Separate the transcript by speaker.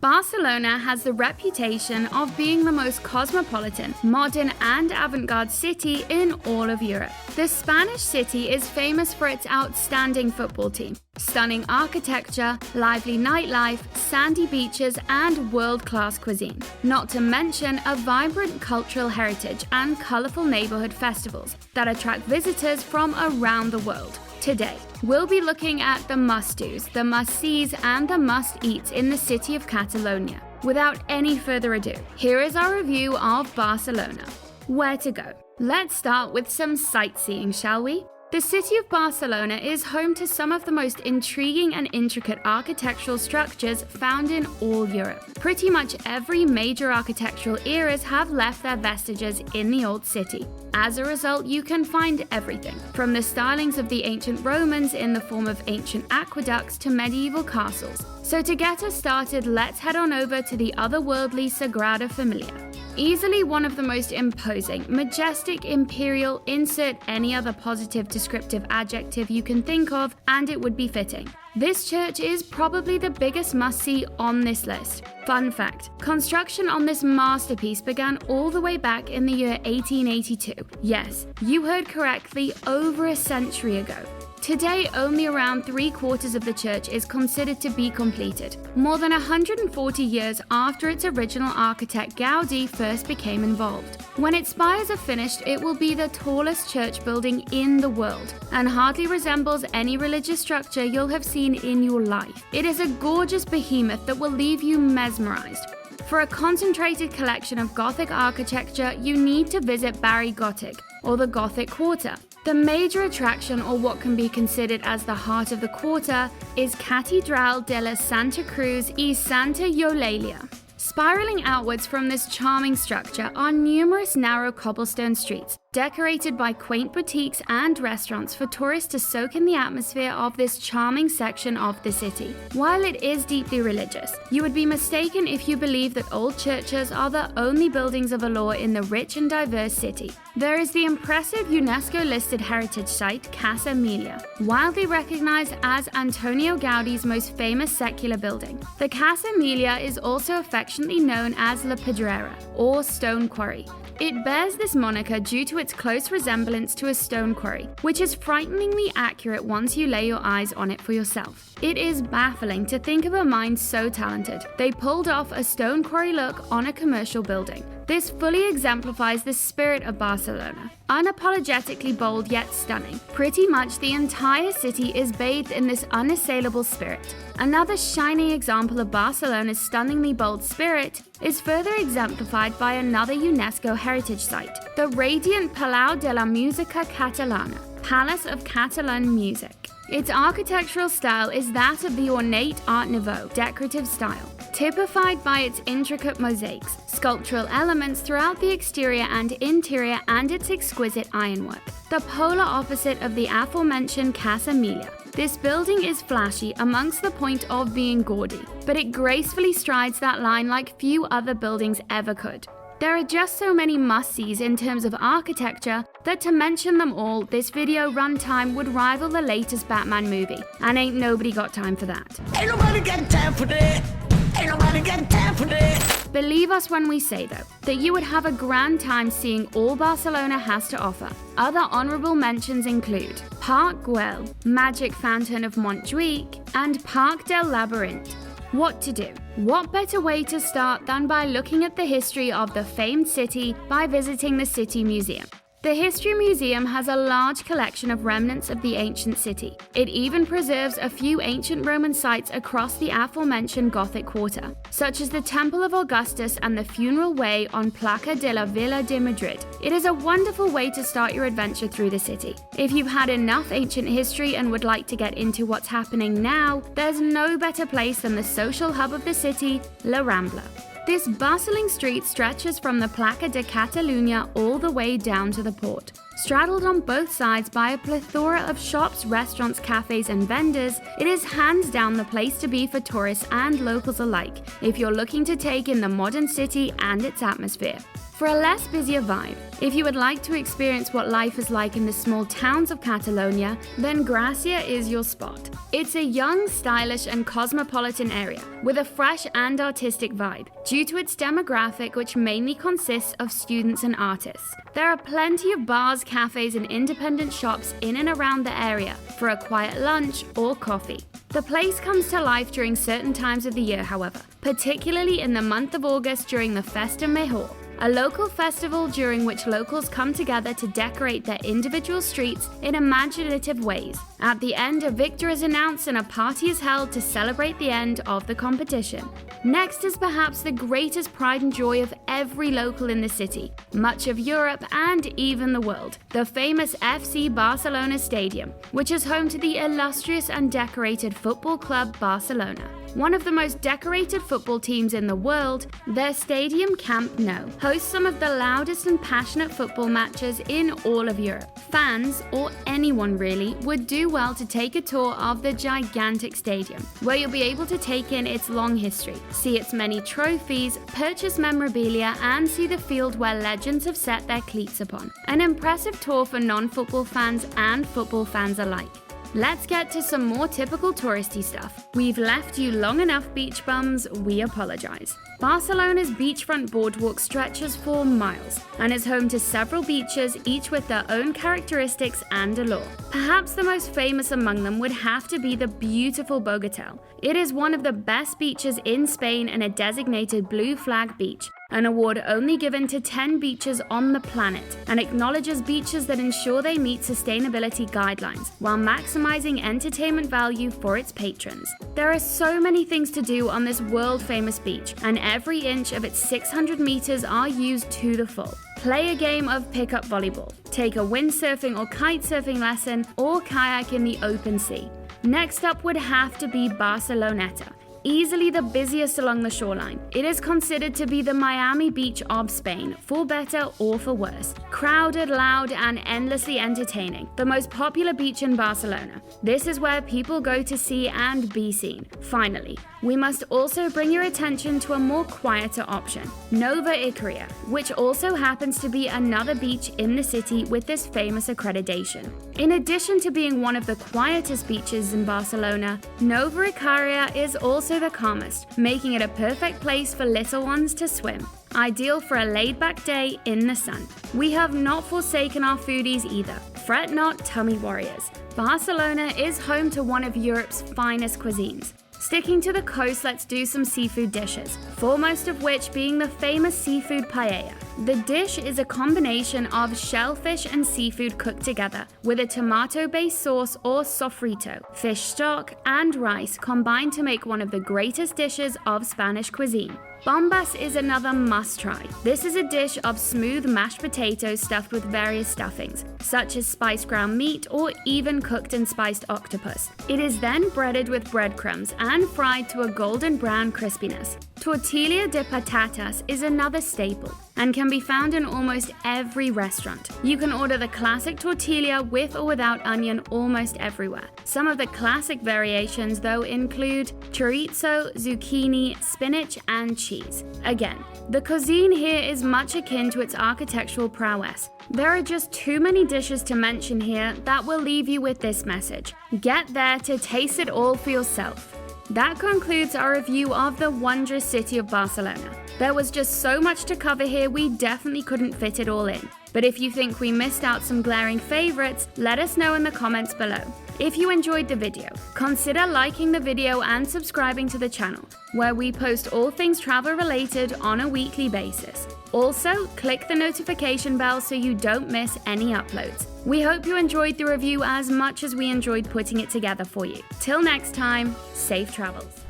Speaker 1: Barcelona has the reputation of being the most cosmopolitan, modern and avant-garde city in all of Europe. The Spanish city is famous for its outstanding football team, stunning architecture, lively nightlife, sandy beaches and world-class cuisine. Not to mention a vibrant cultural heritage and colorful neighborhood festivals that attract visitors from around the world. Today, we'll be looking at the must-dos, the must-sees, and the must-eats in the city of Catalonia. Without any further ado, here is our review of Barcelona. Where to go? Let's start with some sightseeing, shall we? The city of Barcelona is home to some of the most intriguing and intricate architectural structures found in all Europe. Pretty much every major architectural eras have left their vestiges in the old city. As a result, you can find everything, from the stylings of the ancient Romans in the form of ancient aqueducts to medieval castles. So to get us started, let's head on over to the otherworldly Sagrada Familia. Easily one of the most imposing, majestic, imperial, insert any other positive descriptive adjective you can think of, and it would be fitting. This church is probably the biggest must-see on this list. Fun fact, construction on this masterpiece began all the way back in the year 1882. Yes, you heard correctly, over a century ago. Today, only around 3/4 of the church is considered to be completed, more than 140 years after its original architect Gaudi first became involved. When its spires are finished, it will be the tallest church building in the world, and hardly resembles any religious structure you'll have seen in your life. It is a gorgeous behemoth that will leave you mesmerized. For a concentrated collection of Gothic architecture, you need to visit Barri Gothic, or the Gothic Quarter. The major attraction, or what can be considered as the heart of the quarter, is Catedral de la Santa Cruz y Santa Eulalia. Spiraling outwards from this charming structure are numerous narrow cobblestone streets, decorated by quaint boutiques and restaurants for tourists to soak in the atmosphere of this charming section of the city. While it is deeply religious, you would be mistaken if you believe that old churches are the only buildings of allure in the rich and diverse city. There is the impressive UNESCO-listed heritage site, Casa Emilia, widely recognized as Antonio Gaudi's most famous secular building. The Casa Emilia is also affectionately known as La Pedrera, or Stone Quarry. It bears this moniker due to its close resemblance to a stone quarry, which is frighteningly accurate once you lay your eyes on it for yourself. It is baffling to think of a mind so talented. They pulled off a stone quarry look on a commercial building. This fully exemplifies the spirit of Barcelona. Unapologetically bold yet stunning, pretty much the entire city is bathed in this unassailable spirit. Another shining example of Barcelona's stunningly bold spirit is further exemplified by another UNESCO heritage site, the radiant Palau de la Música Catalana, Palace of Catalan Music. Its architectural style is that of the ornate Art Nouveau decorative style, typified by its intricate mosaics, sculptural elements throughout the exterior and interior, and its exquisite ironwork. The polar opposite of the aforementioned Casa Emilia. This building is flashy amongst the point of being gaudy, but it gracefully strides that line like few other buildings ever could. There are just so many must-sees in terms of architecture that to mention them all, this video runtime would rival the latest Batman movie, and ain't nobody got time for that.
Speaker 2: Ain't nobody got time for that. Ain't nobody got time for that.
Speaker 1: Believe us when we say, though, that you would have a grand time seeing all Barcelona has to offer. Other honorable mentions include Parc Güell, Magic Fountain of Montjuic, and Parc del Labyrinth. What to do? What better way to start than by looking at the history of the famed city by visiting the City Museum. The History Museum has a large collection of remnants of the ancient city. It even preserves a few ancient Roman sites across the aforementioned Gothic quarter, such as the Temple of Augustus and the Funeral Way on Plaza de la Villa de Madrid. It is a wonderful way to start your adventure through the city. If you've had enough ancient history and would like to get into what's happening now, there's no better place than the social hub of the city, La Rambla. This bustling street stretches from the Plaza de Catalunya all the way down to the port. Straddled on both sides by a plethora of shops, restaurants, cafes, and vendors, it is hands down the place to be for tourists and locals alike if you're looking to take in the modern city and its atmosphere. For a less busier vibe, if you would like to experience what life is like in the small towns of Catalonia, then Gracia is your spot. It's a young, stylish, and cosmopolitan area with a fresh and artistic vibe due to its demographic, which mainly consists of students and artists. There are plenty of bars, cafes, and independent shops in and around the area for a quiet lunch or coffee. The place comes to life during certain times of the year, however, particularly in the month of August during the Festa Mejor, a local festival during which locals come together to decorate their individual streets in imaginative ways. At the end, a victor is announced and a party is held to celebrate the end of the competition. Next is perhaps the greatest pride and joy of every local in the city, much of Europe and even the world, the famous FC Barcelona Stadium, which is home to the illustrious and decorated football club Barcelona. One of the most decorated football teams in the world, their stadium Camp Nou hosts some of the loudest and passionate football matches in all of Europe. Fans, or anyone really, would do well to take a tour of the gigantic stadium, where you'll be able to take in its long history, see its many trophies, purchase memorabilia, and see the field where legends have set their cleats upon. An impressive tour for non-football fans and football fans alike. Let's get to some more typical touristy stuff. We've left you long enough, beach bums, we apologize. Barcelona's beachfront boardwalk stretches for miles and is home to several beaches, each with their own characteristics and allure. Perhaps the most famous among them would have to be the beautiful Bogotel. It is one of the best beaches in Spain and a designated blue flag beach, an award only given to 10 beaches on the planet, and acknowledges beaches that ensure they meet sustainability guidelines while maximizing entertainment value for its patrons. There are so many things to do on this world-famous beach, and every inch of its 600 meters are used to the full. Play a game of pickup volleyball, take a windsurfing or kite surfing lesson, or kayak in the open sea. Next up would have to be Barceloneta. Easily the busiest along the shoreline, it is considered to be the Miami Beach of Spain, for better or for worse. Crowded, loud, and endlessly entertaining, the most popular beach in Barcelona. This is where people go to see and be seen. Finally, we must also bring your attention to a more quieter option, Nova Icaria, which also happens to be another beach in the city with this famous accreditation. In addition to being one of the quietest beaches in Barcelona, Nova Icaria is also the calmest, making it a perfect place for little ones to swim. Ideal for a laid-back day in the sun. We have not forsaken our foodies either. Fret not, tummy warriors. Barcelona is home to one of Europe's finest cuisines. Sticking to the coast, let's do some seafood dishes, foremost of which being the famous seafood paella. The dish is a combination of shellfish and seafood cooked together with a tomato-based sauce or sofrito, fish stock, and rice combined to make one of the greatest dishes of Spanish cuisine. Bombas is another must-try. This is a dish of smooth mashed potatoes stuffed with various stuffings, such as spiced ground meat or even cooked and spiced octopus. It is then breaded with breadcrumbs and fried to a golden brown crispiness. Tortilla de patatas is another staple and can be found in almost every restaurant. You can order the classic tortilla with or without onion almost everywhere. Some of the classic variations, though, include chorizo, zucchini, spinach, and cheese. Again, the cuisine here is much akin to its architectural prowess. There are just too many dishes to mention here that will leave you with this message. Get there to taste it all for yourself. That concludes our review of the wondrous city of Barcelona. There was just so much to cover here, we definitely couldn't fit it all in. But if you think we missed out some glaring favorites, let us know in the comments below. If you enjoyed the video, consider liking the video and subscribing to the channel, where we post all things travel related on a weekly basis. Also, click the notification bell so you don't miss any uploads. We hope you enjoyed the review as much as we enjoyed putting it together for you. Till next time, safe travels.